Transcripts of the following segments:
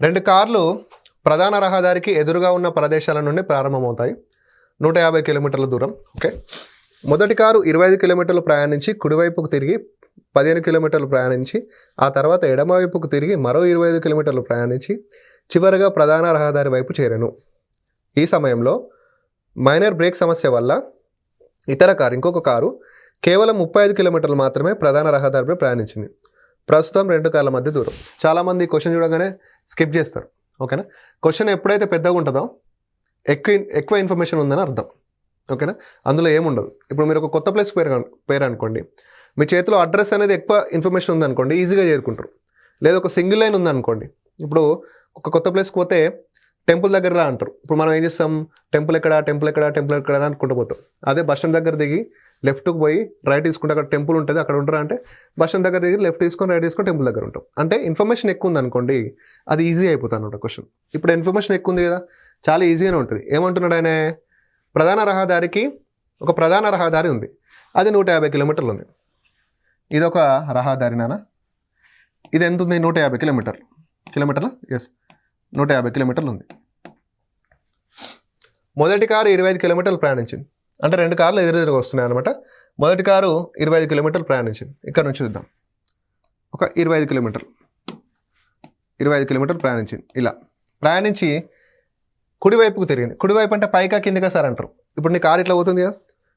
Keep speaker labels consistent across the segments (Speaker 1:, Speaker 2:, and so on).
Speaker 1: 2 కార్లు ప్రధాన రహదారికి ఎదురుగా ఉన్న ప్రదేశాల నుండి ప్రారంభమవుతాయి. 150 కిలోమీటర్ల దూరం. ఓకే. మొదటి కారు 25 కిలోమీటర్లు ప్రయాణించి కుడివైపుకు తిరిగి 15 కిలోమీటర్లు ప్రయాణించి ఆ తర్వాత ఎడమవైపుకు తిరిగి మరో 25 కిలోమీటర్లు ప్రయాణించి చివరగా ప్రధాన రహదారి వైపు చేరెను. ఈ సమయంలో మైనర్ బ్రేక్ సమస్య వల్ల ఇంకొక కారు కేవలం 35 కిలోమీటర్లు మాత్రమే ప్రధాన రహదారిపై ప్రయాణించింది. ప్రస్తుతం 2 కార్ల మధ్య దూరం. చాలామంది క్వశ్చన్ చూడగానే స్కిప్ చేస్తారు. ఓకేనా. క్వశ్చన్ ఎప్పుడైతే పెద్దగా ఉంటుందో ఎక్కువ ఇన్ఫర్మేషన్ ఉందని అర్థం. ఓకేనా. అందులో ఏముండదు. ఇప్పుడు మీరు ఒక కొత్త ప్లేస్ పేరు అనుకోండి, మీ చేతిలో అడ్రస్ అనేది ఎక్కువ ఇన్ఫర్మేషన్ ఉందనుకోండి, ఈజీగా చేరుకుంటారు. లేదా ఒక సింగిల్ లైన్ ఉందనుకోండి, ఇప్పుడు ఒక కొత్త ప్లేస్కి పోతే టెంపుల్ దగ్గర అంటారు. ఇప్పుడు మనం ఏం చేస్తాం, టెంపుల్ ఎక్కడ అనుకుంటూ పోతాం. అదే బస్ స్టాండ్ దగ్గర దిగి లెఫ్ట్కి పోయి రైట్ తీసుకుంటే అక్కడ టెంపుల్ ఉంటుంది, అక్కడ ఉంటారా అంటే బస్ స్టాండ్ దగ్గర దిగి లెఫ్ట్ తీసుకొని రైట్ తీసుకొని టెంపుల్ దగ్గర ఉంటాం. అంటే ఇన్ఫర్మేషన్ ఎక్కువ ఉంది అనుకోండి, అది ఈజీ అయిపోతుంది అనమాట క్వశ్చన్. ఇప్పుడు ఇన్ఫర్మేషన్ ఎక్కువ ఉంది కదా, చాలా ఈజీగానే ఉంటుంది. ఏమంటున్నాడు ఆయన, ఒక ప్రధాన రహదారి ఉంది, అది 150 కిలోమీటర్లు ఉంది. ఇది ఒక రహదారి నాన్న, ఇది ఎంత ఉంది, 150 కిలోమీటర్లు. ఎస్, 150 కిలోమీటర్లు ఉంది. మొదటి కారు 25 కిలోమీటర్లు ప్రయాణించింది. అంటే 2 కార్లు ఎదురెదురుగా వస్తున్నాయి అనమాట. మొదటి కారు 25 కిలోమీటర్లు ప్రయాణించింది. ఇక్కడ నుంచి చూద్దాం. ఒక 25 కిలోమీటర్లు ప్రయాణించింది. ఇలా ప్రయాణించి కుడివైపుకు తిరిగింది. కుడివైపు అంటే పైకా కిందికా సార్ అంటారు. ఇప్పుడు నీ కారు ఇట్లా పోతుంది కదా,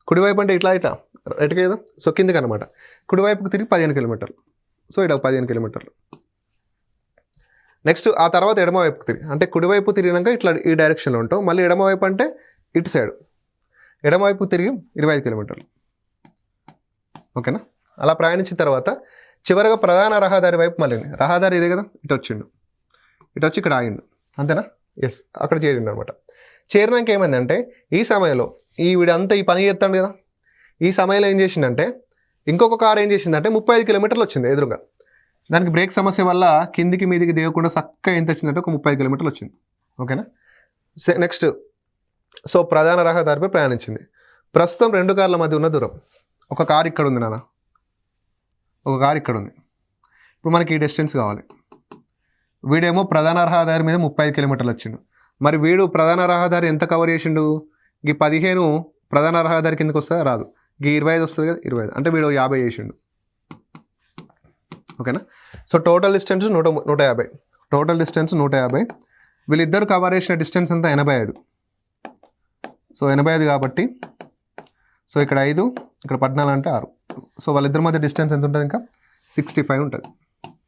Speaker 1: కుడివైపు అంటే ఇట్లా రైట్గా కదా, సో కిందికి అనమాట. కుడివైపుకు తిరిగి 15 కిలోమీటర్లు. సో ఇక్కడ 15 కిలోమీటర్లు. నెక్స్ట్ ఆ తర్వాత ఎడమవైపుకు తిరిగి, అంటే కుడివైపు తిరిగినాక ఇట్లా ఈ డైరెక్షన్లో ఉంటాం. మళ్ళీ ఎడమవైపు అంటే ఇటు సైడ్, ఎడమవైపు తిరిగి 25 కిలోమీటర్లు. ఓకేనా. అలా ప్రయాణించిన తర్వాత చివరగా ప్రధాన రహదారి వైపు మళ్ళీ, రహదారి ఇదే కదా, ఇటు వచ్చి ఇక్కడ ఆగిండు. అంతేనా. ఎస్, అక్కడ చేరిండు అనమాట. చేరినాక ఏమైందంటే ఈ సమయంలో వీడంతా ఈ పని చేస్తాడు కదా, ఈ సమయంలో ఏం చేసిందంటే ఇంకొక కారు ఏం చేసిందంటే 35 కిలోమీటర్లు వచ్చింది ఎదురుగా. దానికి బ్రేక్ సమస్య వల్ల కిందికి మీదికి దిగకుండా చక్కగా ఎంత వచ్చిందంటే ఒక 30 కిలోమీటర్లు వచ్చింది. ఓకేనా. నెక్స్ట్, సో ప్రధాన రహదారిపై ప్రయాణించింది. ప్రస్తుతం 2 కార్ల మధ్య ఉన్న దూరం. ఒక కారు ఇక్కడ ఉంది నాన్న, ఒక కారు ఇక్కడ ఉంది. ఇప్పుడు మనకి ఈ డిస్టెన్స్ కావాలి. వీడేమో ప్రధాన రహదారి మీద 35 కిలోమీటర్లు వచ్చిండు. మరి వీడు ప్రధాన రహదారి ఎంత కవర్ చేసిండు, ఈ 15 ప్రధాన రహదారి కిందకి వస్తుందా, రాదు. ఈ 25 వస్తుంది కదా, 25 అంటే వీడు 50 చేసిండు. ఓకేనా. So total distance 150. Total distance 150. వీళ్ళిద్దరు కవర్ చేసిన డిస్టెన్స్ అంతా 85. సో 85 కాబట్టి, సో ఇక్కడ 5, ఇక్కడ 14 అంటే 6. సో వాళ్ళిద్దరి మధ్య డిస్టెన్స్ ఎంత ఉంటుంది, ఇంకా 65 ఉంటుంది.